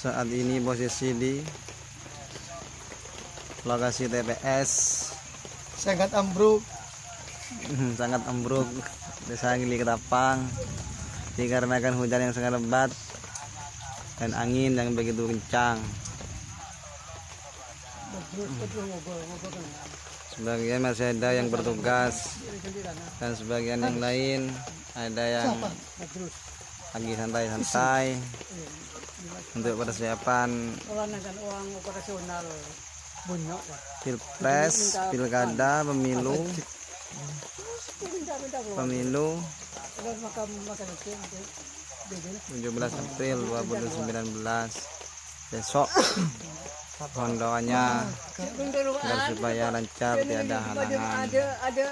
Saat ini posisi di lokasi TPS sangat ambruk. sangat ambruk Desa Gili Ketapang dikarenakan hujan yang sangat lebat dan angin yang begitu kencang. Sebagian masih ada yang bertugas dan sebagian yang lain ada yang lagi santai-santai untuk persiapan pilpres, pilkada, pemilu 17 April 2019 besok. Mohon doanya agar supaya lancar, tiada halangan. Ada